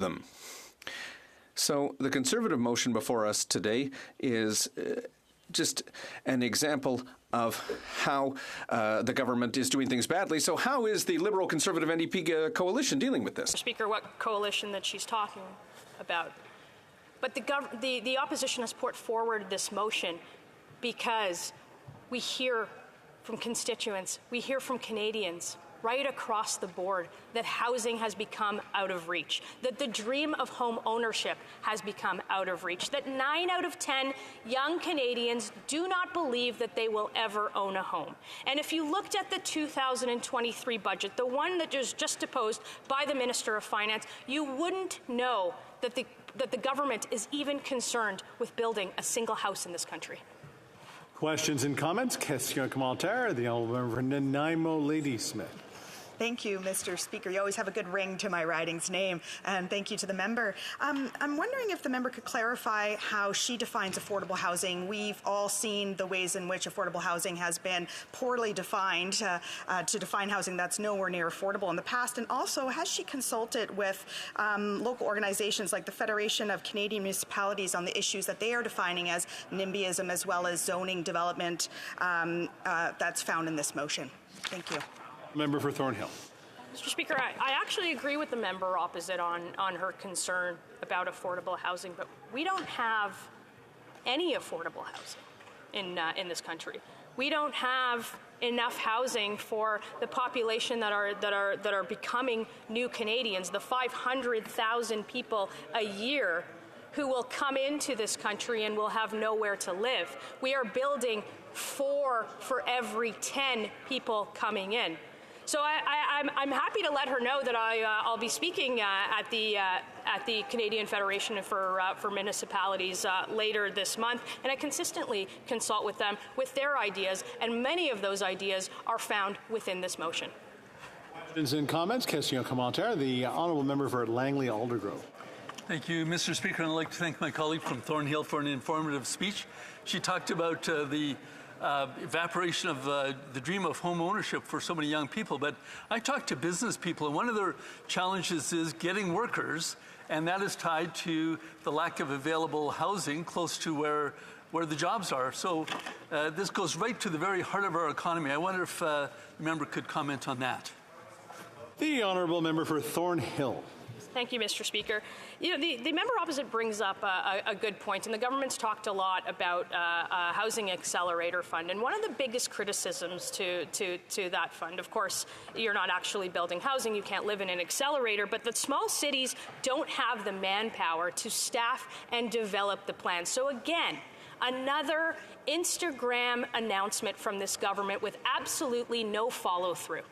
them. So the Conservative motion before us today is just an example of how the government is doing things badly. So how is the Liberal Conservative NDP coalition dealing with this? Speaker, what coalition that she's talking about? But the opposition has put forward this motion because we hear from constituents, we hear from Canadians right across the board that housing has become out of reach, that the dream of home ownership has become out of reach, that 9 out of 10 young Canadians do not believe that they will ever own a home. And if you looked at the 2023 budget, the one that was just deposed by the Minister of Finance, you wouldn't know that the government is even concerned with building a single house in this country. Questions and comments? Question commentaire. The Honourable Member for Nanaimo Ladysmith. Thank you, Mr. Speaker. You always have a good ring to my riding's name, and thank you to the member. I'm wondering if the member could clarify how she defines affordable housing. We've all seen the ways in which affordable housing has been poorly defined to define housing that's nowhere near affordable in the past, and also has she consulted with local organizations like the Federation of Canadian Municipalities on the issues that they are defining as NIMBYism as well as zoning development that's found in this motion? Thank you. Member for Thornhill. Mr. Speaker, I actually agree with the member opposite on her concern about affordable housing, but we don't have any affordable housing in this country. We don't have enough housing for the population that are becoming new Canadians, the 500,000 people a year who will come into this country and will have nowhere to live. We are building 4 for every 10 people coming in. So I'm happy to let her know that I'll be speaking at the Canadian Federation for Municipalities later this month, and I consistently consult with them with their ideas, and many of those ideas are found within this motion. Questions and comments? Question commentaire. The Honourable Member for Langley Aldergrove. Thank you, Mr. Speaker, and I'd like to thank my colleague from Thornhill for an informative speech. She talked about the evaporation of the dream of home ownership for so many young people, but I talk to business people, and one of their challenges is getting workers, and that is tied to the lack of available housing close to where the jobs are. So this goes right to the very heart of our economy. I wonder if the member could comment on that. The Honourable Member for Thornhill. Thank you, Mr. Speaker. You know, the member opposite brings up a good point, and the government's talked a lot about a housing accelerator fund. And one of the biggest criticisms to that fund, of course, you're not actually building housing, you can't live in an accelerator, but the small cities don't have the manpower to staff and develop the plan. So again, another Instagram announcement from this government with absolutely no follow-through.